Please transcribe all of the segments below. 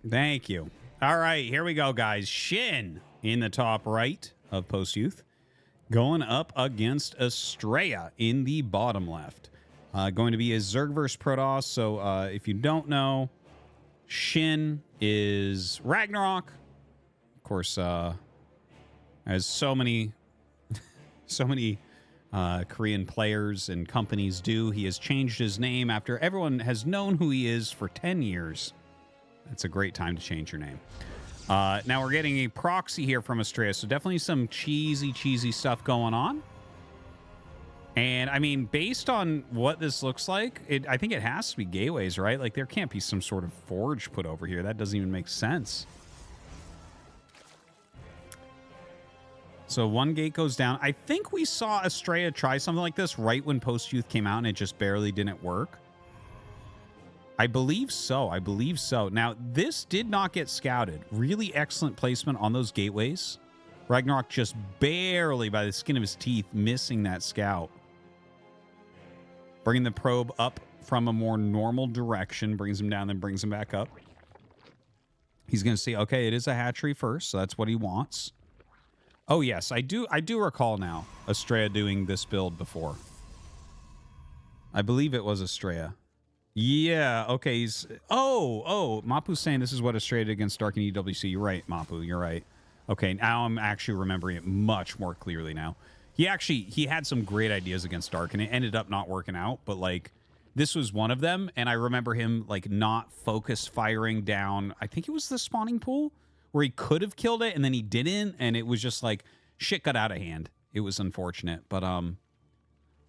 Thank you. All right, here we go, guys. Shin in the top right of Post Youth, going up against Astrea in the bottom left. Going to be a Zerg versus Protoss. So if you don't know, Shin is Ragnarok. Of course, as so many Korean players and companies do, he has changed his name after everyone has known who he is for 10 years. It's a great time to change your name. Now we're getting a proxy here from Astrea, so definitely some cheesy stuff going on. And, I mean, based on what this looks like, I think it has to be gateways, right? Like, there can't be some sort of forge put over here. That doesn't even make sense. So one gate goes down. I think we saw Astrea try something like this right when Post Youth came out, and it just barely didn't work. I believe so. I believe so. Now, this did not get scouted. Really excellent placement on those gateways. Ragnarok just barely, by the skin of his teeth, missing that scout. Bringing the probe up from a more normal direction. Brings him down, then brings him back up. He's going to see, okay, it is a hatchery first, so that's what he wants. Oh, yes, I do recall now Astrea doing this build before. I believe it was Astrea. Yeah, okay. Mapu's saying this is what Astrea did against Dark and EWC. You're right, Mapu, you're right. Okay, now I'm actually remembering it much more clearly now. He had some great ideas against Dark, and it ended up not working out, but, like, this was one of them, and I remember him, like, not focus firing down, I think it was the spawning pool, where he could have killed it, and then he didn't, and it was just, like, shit got out of hand. It was unfortunate, but,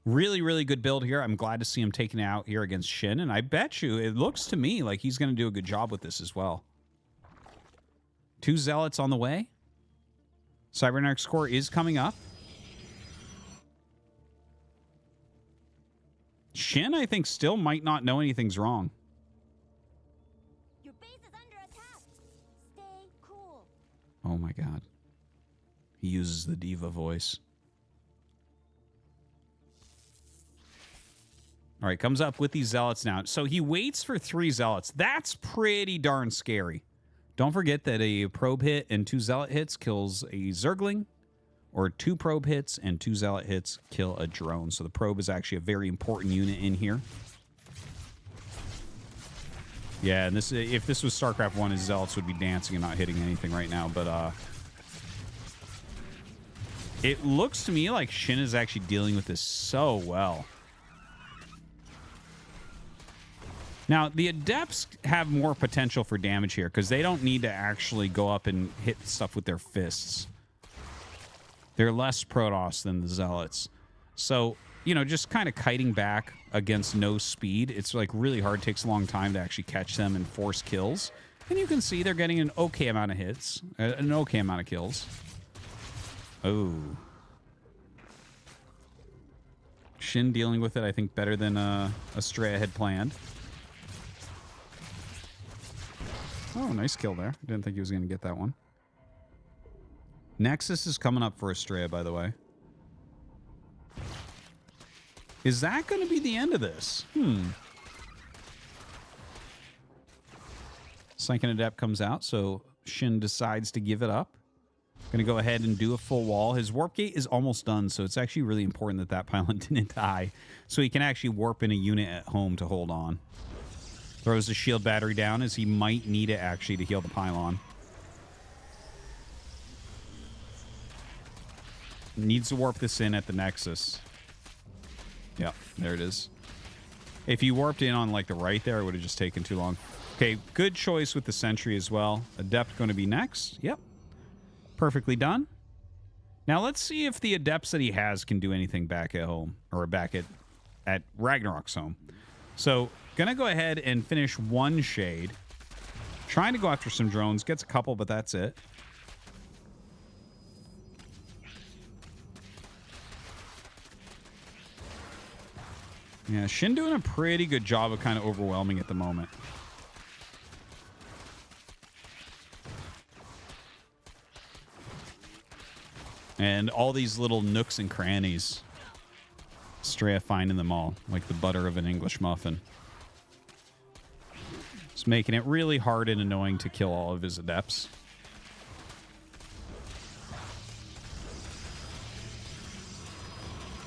really good build here. I'm glad to see him taking it out here against Shin, and I bet you, it looks to me like he's going to do a good job with this as well. 2 Zealots on the way. Cybernetics Core is coming up. Shin, I think, still might not know anything's wrong. Your base is under attack. Stay cool. Oh my god. He uses the diva voice. All right, comes up with these Zealots now. So he waits for 3 Zealots. That's pretty darn scary. Don't forget that a probe hit and 2 Zealot hits kills a Zergling, or 2 probe hits and 2 Zealot hits kill a drone. So the probe is actually a very important unit in here. Yeah, and this, if this was StarCraft 1, his Zealots would be dancing and not hitting anything right now. But it looks to me like Shin is actually dealing with this so well. Now, the Adepts have more potential for damage here because they don't need to actually go up and hit stuff with their fists. They're less Protoss than the Zealots. So, you know, just kind of kiting back against no speed, it's like really hard. It takes a long time to actually catch them and force kills. And you can see they're getting an okay amount of hits, an okay amount of kills. Oh. Shin dealing with it, I think, better than Astrea had planned. Oh, nice kill there. Didn't think he was going to get that one. Nexus is coming up for Astrea, by the way. Is that going to be the end of this? Psychic Adept comes out, so Shin decides to give it up. Going to go ahead and do a full wall. His warp gate is almost done, so it's actually really important that that pylon didn't die, so he can actually warp in a unit at home to hold on. Throws the shield battery down as he might need it actually to heal the pylon. Needs to warp this in at the Nexus. Yeah, there it is. If you warped in on like the right there, it would have just taken too long. Okay, good choice with the Sentry as well. Adept going to be next. Yep. Perfectly done. Now let's see if the Adepts that he has can do anything back at home, or back at Ragnarok's home. So, gonna go ahead and finish one Shade. Trying to go after some drones. Gets a couple, but that's it. Yeah, Shin doing a pretty good job of kind of overwhelming at the moment. And all these little nooks and crannies. Astrea finding them all, like the butter of an English muffin. It's making it really hard and annoying to kill all of his adepts.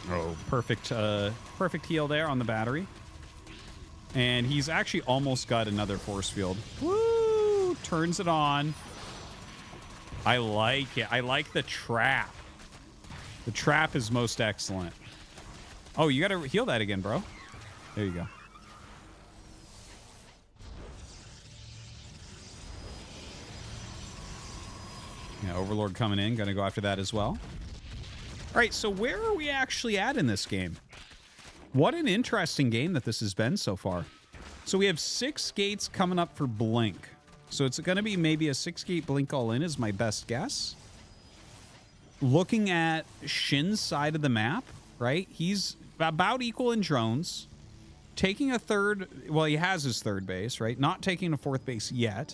Oh, perfect heal there on the battery. And he's actually almost got another force field. Woo! Turns it on. I like it. I like the trap. The trap is most excellent. Oh, you got to heal that again, bro. There you go. Yeah, Overlord coming in. Going to go after that as well. All right, so where are we actually at in this game? What an interesting game that this has been so far. So we have 6 gates coming up for Blink. So it's going to be maybe a 6-gate Blink all-in is my best guess. Looking at SHIN's side of the map, right? He's about equal in drones. Taking a third... Well, he has his third base, right? Not taking a 4th base yet.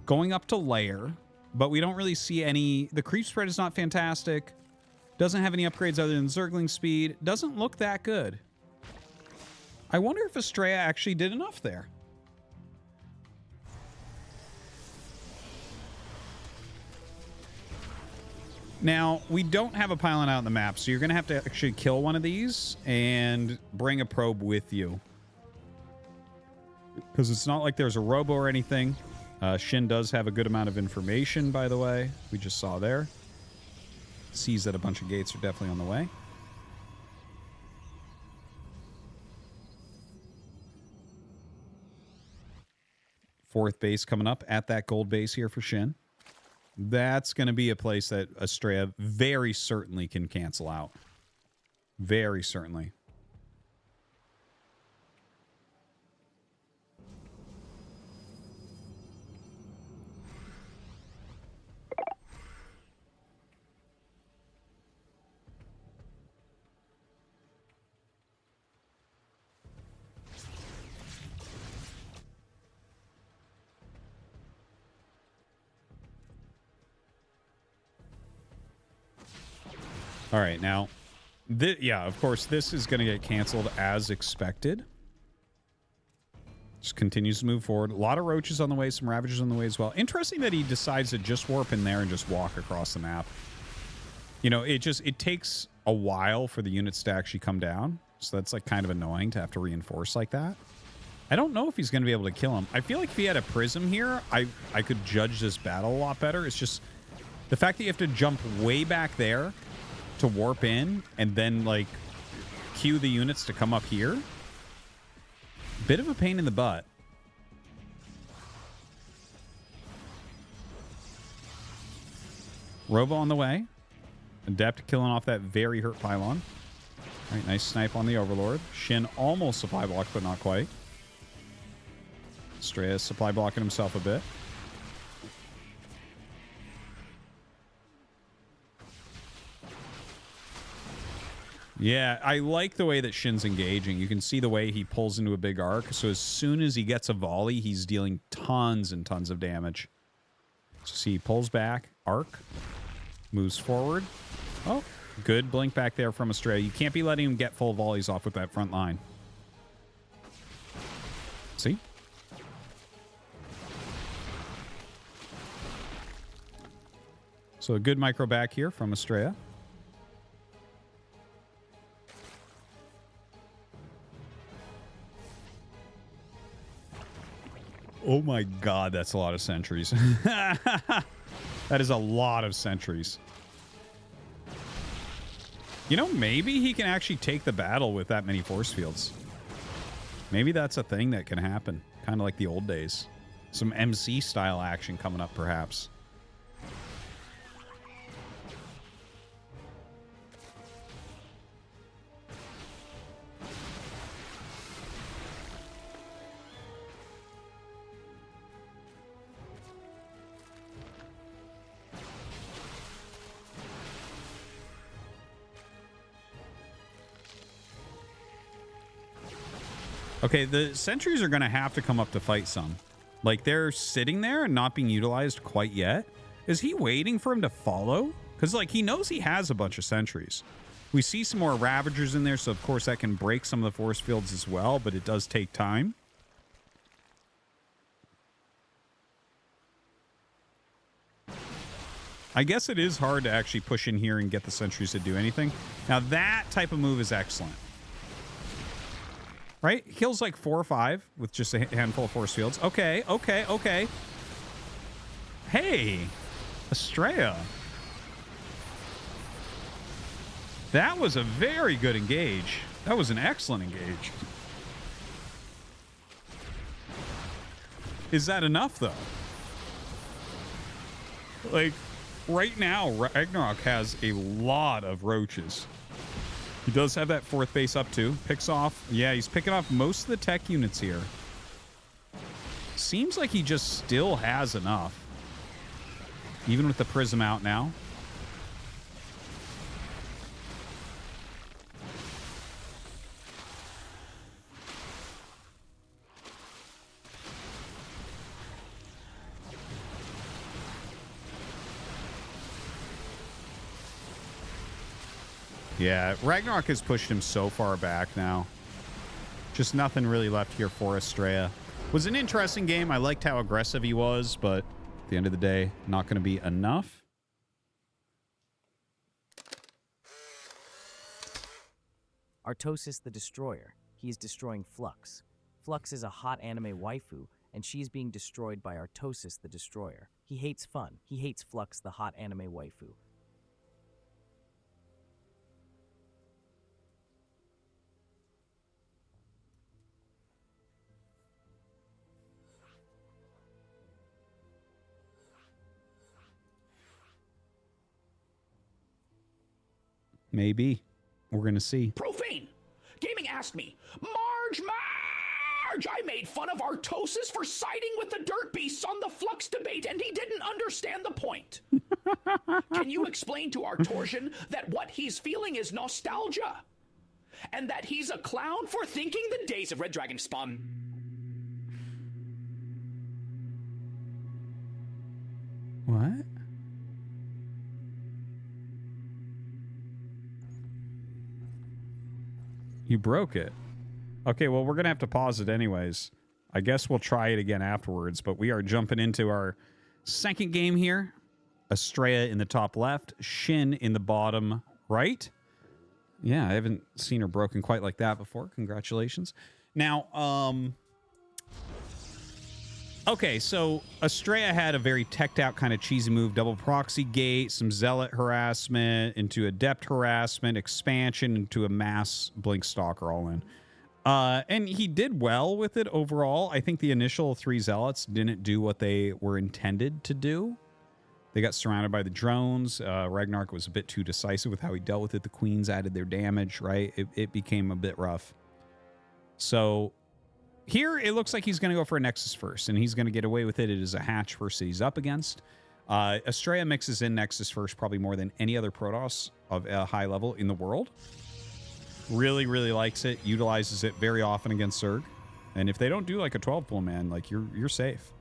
Going up to layer. But we don't really see any... The creep spread is not fantastic. Doesn't have any upgrades other than circling speed. Doesn't look that good. I wonder if Astrea actually did enough there. Now, we don't have a pylon out in the map, so you're going to have to actually kill one of these and bring a probe with you. Because it's not like there's a robo or anything. SHIN does have a good amount of information, by the way. We just saw there. Sees that a bunch of gates are definitely on the way. Fourth base coming up at that gold base here for SHIN. That's going to be a place that Astrea very certainly can cancel out. Very certainly. All right, now, yeah, of course, this is going to get canceled as expected. Just continues to move forward. A lot of roaches on the way, some ravagers on the way as well. Interesting that he decides to just warp in there and just walk across the map. You know, it takes a while for the units to actually come down. So that's like kind of annoying to have to reinforce like that. I don't know if he's going to be able to kill him. I feel like if he had a prism here, I could judge this battle a lot better. It's just the fact that you have to jump way back there to warp in and then like cue the units to come up here. Bit of a pain in the butt. Robo on the way. Adept killing off that very hurt pylon. All right, nice snipe on the Overlord. SHIN almost supply blocked, but not quite. Astrea supply blocking himself a bit. Yeah, I like the way that SHIN's engaging. You can see the way he pulls into a big arc. So as soon as he gets a volley, he's dealing tons and tons of damage. So see, he pulls back, arc, moves forward. Oh, good blink back there from Astrea. You can't be letting him get full volleys off with that front line. See? So a good micro back here from Astrea. Oh my god, that's a lot of sentries. That is a lot of sentries. You know, maybe he can actually take the battle with that many force fields. Maybe that's a thing that can happen. Kind of like the old days. Some MC style action coming up, perhaps. Okay, the sentries are going to have to come up to fight some. Like, they're sitting there and not being utilized quite yet. Is he waiting for him to follow? Because, like, he knows he has a bunch of sentries. We see some more Ravagers in there, so, of course, that can break some of the force fields as well, but it does take time. I guess it is hard to actually push in here and get the sentries to do anything. Now, that type of move is excellent. Right? Kills like 4 or 5 with just a handful of force fields. Okay, okay, okay. Hey, Astrea. That was a very good engage. That was an excellent engage. Is that enough, though? Like, right now, Ragnarok has a lot of roaches. He does have that 4th base up, too. Picks off... Yeah, he's picking off most of the tech units here. Seems like he just still has enough. Even with the Prism out now. Yeah, Ragnarok has pushed him so far back now. Just nothing really left here for Astrea. Was an interesting game. I liked how aggressive he was, but at the end of the day, not going to be enough. Artosis the Destroyer. He is destroying Flux. Flux is a hot anime waifu, and she is being destroyed by Artosis the Destroyer. He hates fun. He hates Flux, the hot anime waifu. Maybe. We're going to see. Profane! Gaming asked me, Marge! I made fun of Artosis for siding with the dirt beasts on the Flux debate, and he didn't understand the point. Can you explain to Artorsion that what he's feeling is nostalgia? And that he's a clown for thinking the days of Red Dragon Spawn... What? You broke it. Okay, well, we're going to have to pause it anyways. I guess we'll try it again afterwards, but we are jumping into our second game here. Astrea in the top left, SHIN in the bottom right. Yeah, I haven't seen her broken quite like that before. Congratulations. Now, okay, so Astrea had a very teched out kind of cheesy move, double proxy gate, some zealot harassment, into adept harassment, expansion, into a mass blink stalker all in. And he did well with it overall. I think the initial 3 zealots didn't do what they were intended to do. They got surrounded by the drones. Ragnarok was a bit too decisive with how he dealt with it. The queens added their damage, right? It became a bit rough. So... here, it looks like he's going to go for a Nexus first, and he's going to get away with it. It is a hatch versus he's up against. Astrea mixes in Nexus first probably more than any other Protoss of a high level in the world. Really, really likes it. Utilizes it very often against Zerg. And if they don't do like a 12 pull, man, like you're safe.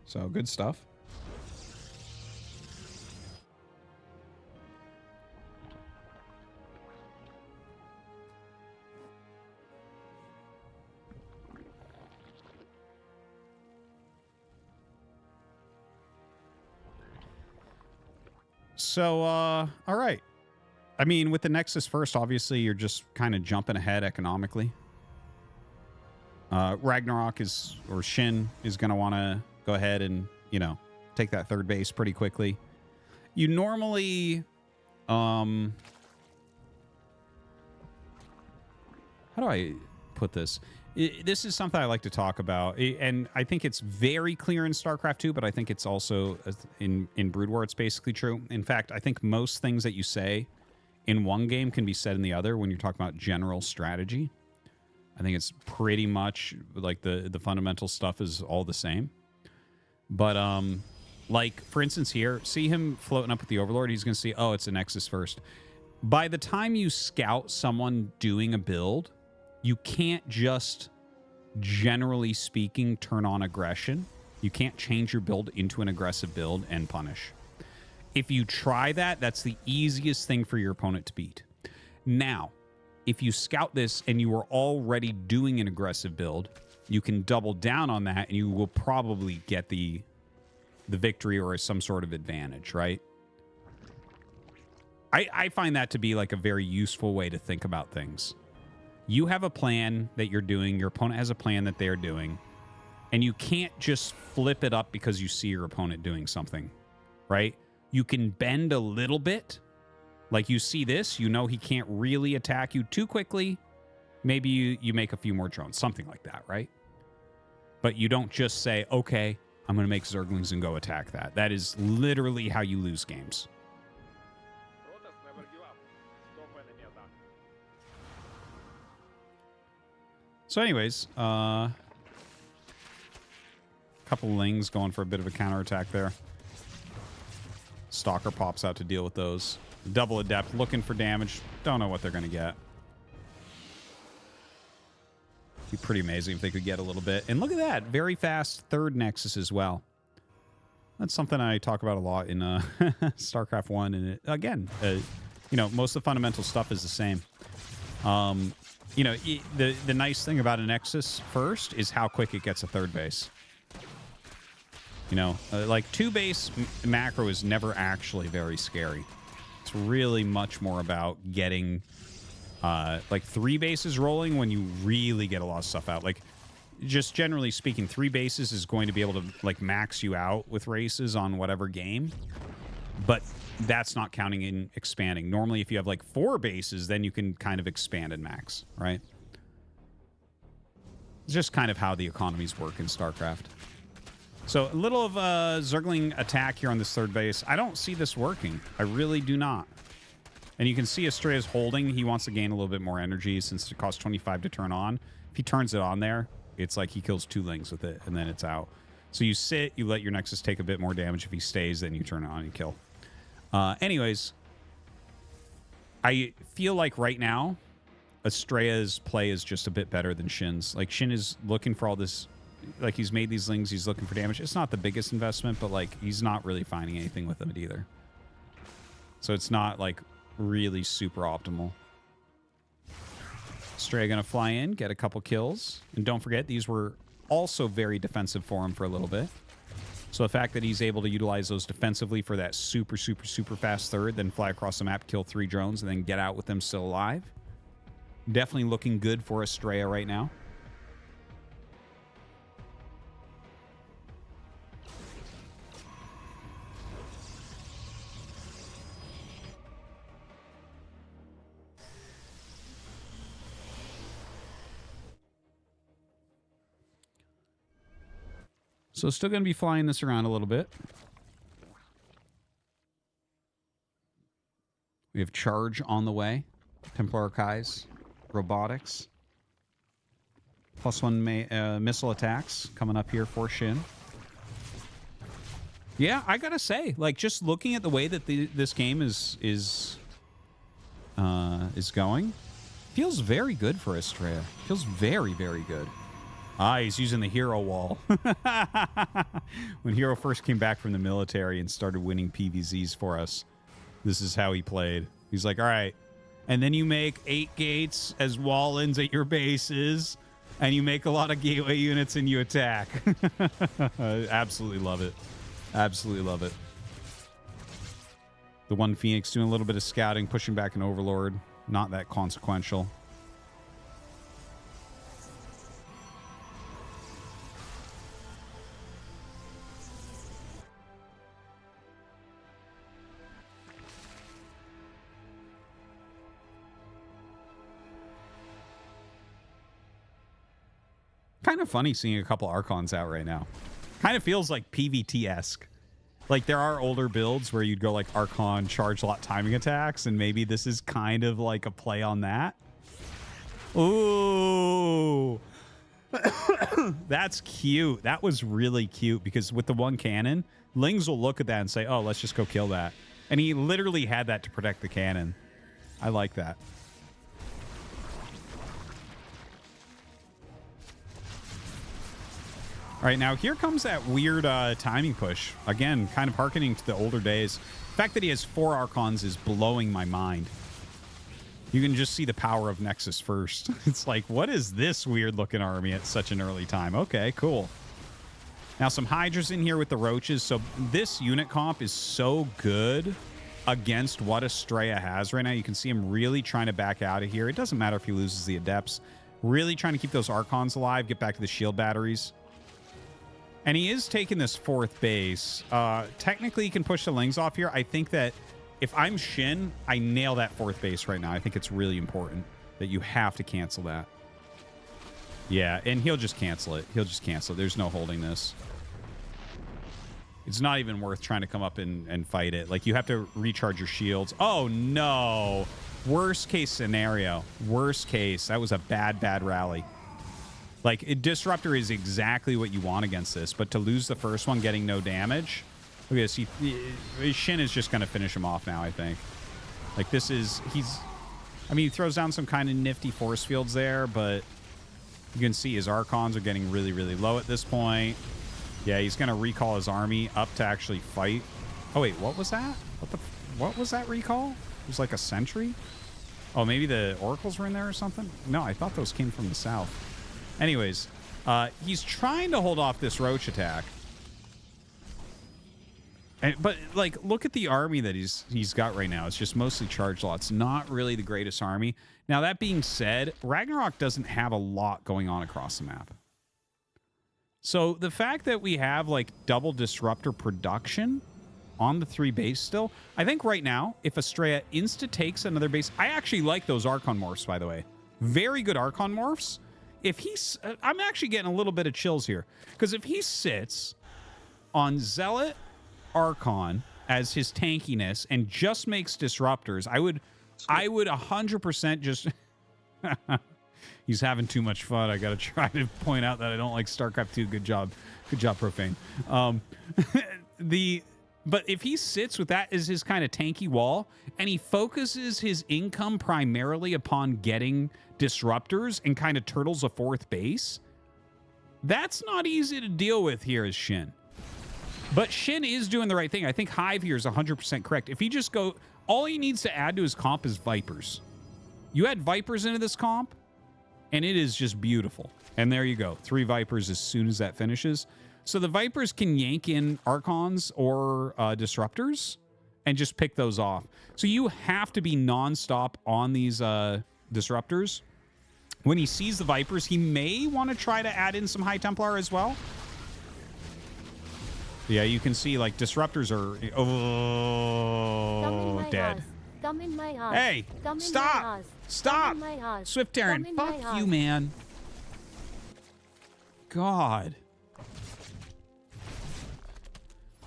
So good stuff. So, all right. I mean, with the Nexus first, obviously, you're just kind of jumping ahead economically. Ragnarok is, or SHIN is going to want to go ahead and, you know, take that 3rd base pretty quickly. You normally, how do I put this? This is something I like to talk about, and I think it's very clear in StarCraft 2, but I think it's also in Brood War, it's basically true. In fact, I think most things that you say in one game can be said in the other when you're talking about general strategy. I think it's pretty much like the fundamental stuff is all the same. But, like, for instance here, see him floating up with the Overlord, he's going to see, oh, it's a Nexus first. By the time you scout someone doing a build... you can't just, generally speaking, turn on aggression. You can't change your build into an aggressive build and punish. If you try that, that's the easiest thing for your opponent to beat. Now, if you scout this and you are already doing an aggressive build, you can double down on that and you will probably get the victory or some sort of advantage, right? I find that to be like a very useful way to think about things. You have a plan that you're doing. Your opponent has a plan that they're doing. And you can't just flip it up because you see your opponent doing something, right? You can bend a little bit. Like you see this, you know he can't really attack you too quickly. Maybe you make a few more drones, something like that, right? But you don't just say, okay, I'm going to make Zerglings and go attack that. That is literally how you lose games. So anyways, couple Lings going for a bit of a counterattack there. Stalker pops out to deal with those. Double Adept looking for damage. Don't know what they're going to get. Be pretty amazing if they could get a little bit. And look at that. Very fast third Nexus as well. That's something I talk about a lot in StarCraft 1. And again, you know, most of the fundamental stuff is the same. You know, the nice thing about a Nexus first is how quick it gets a third base. You know, like 2-base macro is never actually very scary. It's really much more about getting like 3 bases rolling when you really get a lot of stuff out. Like, just generally speaking, 3 bases is going to be able to like max you out with races on whatever game. But that's not counting in expanding. Normally, if you have like 4 bases, then you can kind of expand and max, right? It's just kind of how the economies work in StarCraft. So a little of a Zergling attack here on this third base. I don't see this working. I really do not. And you can see Astrea's holding. He wants to gain a little bit more energy since it costs 25 to turn on. If he turns it on there, it's like he kills 2 Lings with it, and then it's out. So you sit, you let your Nexus take a bit more damage. If he stays, then you turn it on and kill. Anyways, I feel like right now, Astrea's play is just a bit better than SHIN's. Like, SHIN is looking for all this... Like, he's made these Lings, he's looking for damage. It's not the biggest investment, but, like, he's not really finding anything with it either. So it's not, like, really super optimal. Astrea gonna fly in, get a couple kills. And don't forget, these were also very defensive for him for a little bit. So the fact that he's able to utilize those defensively for that super, super, super fast third, then fly across the map, kill 3 drones, and then get out with them still alive. Definitely looking good for Astrea right now. So still going to be flying this around a little bit. We have Charge on the way. Templar Archives. Robotics. +1 missile attacks coming up here for SHIN. Yeah, I gotta say, like, just looking at the way that this game is going, feels very good for Astrea. Feels very, very good. Ah, he's using the hero wall. When Hero first came back from the military and started winning PvZs for us, this is how he played. He's like, all right, and then you make 8 gates as wall-ins at your bases, and you make a lot of gateway units and you attack. Absolutely love it. Absolutely love it. The one Phoenix doing a little bit of scouting, pushing back an Overlord. Not that consequential. Kind of funny seeing a couple Archons out right now. Kind of feels like PvT-esque. Like, there are older builds where you'd go like Archon, charge lot timing attacks, and maybe this is kind of like a play on that. Ooh. That's cute. That was really cute, because with the one cannon, Lings will look at that and say, oh, let's just go kill that. And he literally had that to protect the cannon. I like that. All right, now here comes that weird timing push. Again, kind of hearkening to the older days. The fact that he has 4 Archons is blowing my mind. You can just see the power of Nexus first. It's like, what is this weird-looking army at such an early time? Okay, cool. Now, some Hydras in here with the Roaches. So this unit comp is so good against what Astrea has right now. You can see him really trying to back out of here. It doesn't matter if he loses the Adepts. Really trying to keep those Archons alive, get back to the shield batteries. And he is taking this 4th base. Technically, he can push the Lings off here. I think that if I'm Shin, I nail that 4th base right now. I think it's really important that you have to cancel that. Yeah, and he'll just cancel it. He'll just cancel it. There's no holding this. It's not even worth trying to come up and fight it. Like, you have to recharge your shields. Oh, no. Worst case scenario. Worst case. That was a bad, bad rally. Like, Disruptor is exactly what you want against this, but to lose the first one getting no damage... Look at this. Shin is just going to finish him off now, I think. Like, this is... I mean, he throws down some kind of nifty force fields there, but you can see his Archons are getting really, really low at this point. Yeah, he's going to recall his army up to actually fight. Oh, wait, what was that? What was that recall? It was like a sentry? Oh, maybe the Oracles were in there or something? No, I thought those came from the south. Anyways, he's trying to hold off this Roach attack. But, like, look at the army that he's got right now. It's just mostly charge lots. Not really the greatest army. Now, that being said, Ragnarok doesn't have a lot going on across the map. So, the fact that we have, like, double Disruptor production on the 3 base still, I think right now, if Astrea insta-takes another base... I actually like those Archon morphs, by the way. Very good Archon morphs. If he's... I'm actually getting a little bit of chills here. Because if he sits on Zealot... Archon as his tankiness and just makes disruptors, I would 100% just he's having too much fun. I gotta try to point out that I don't like StarCraft 2. Good job Profane. But if he sits with that as his kind of tanky wall and he focuses his income primarily upon getting disruptors and kind of turtles a 4th base, that's not easy to deal with here as Shin. But Shin is doing the right thing. I think Hive here is 100% correct. If he just go... All he needs to add to his comp is Vipers. You add Vipers into this comp, and it is just beautiful. And there you go. 3 Vipers as soon as that finishes. So the Vipers can yank in Archons or Disruptors and just pick those off. So you have to be nonstop on these Disruptors. When he sees the Vipers, he may want to try to add in some High Templar as well. Yeah, you can see, like, Disruptors are... Oh, dead. Come in my house. Hey, stop! Stop! Swift Terran, fuck you, man. God.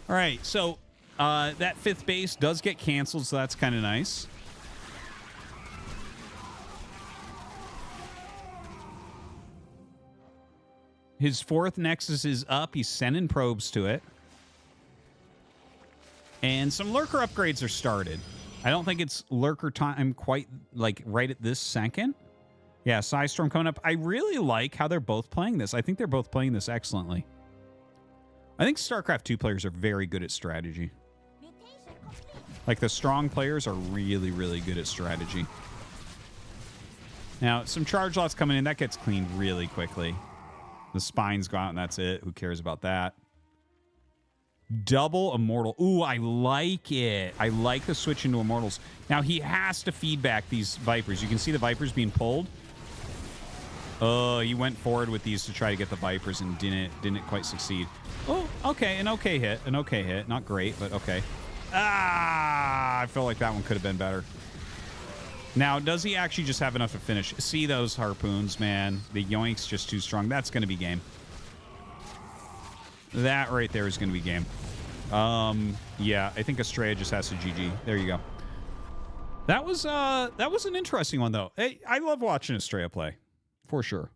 All right, so that 5th base does get canceled, so that's kind of nice. His 4th Nexus is up. He's sending probes to it. And some lurker upgrades are started. I don't think it's lurker time quite, like, right at this second. Yeah, Psystorm coming up. I really like how they're both playing this. I think they're both playing this excellently. I think StarCraft 2 players are very good at strategy. Like, the strong players are really, really good at strategy. Now, some charge lots coming in. That gets cleaned really quickly. The spines go out, and that's it. Who cares about that? Double Immortal. Ooh, I like it. I like the switch into Immortals. Now, he has to feed back these Vipers. You can see the Vipers being pulled. Oh, he went forward with these to try to get the Vipers and didn't quite succeed. Oh, okay. An okay hit. An okay hit. Not great, but okay. Ah, I felt like that one could have been better. Now, does he actually just have enough to finish? See those harpoons, man. The yoink's just too strong. That's going to be game. That right there is going to be game. Yeah, I think Astrea just has to GG. There you go. That was an interesting one, though. Hey, I love watching Astrea play, for sure.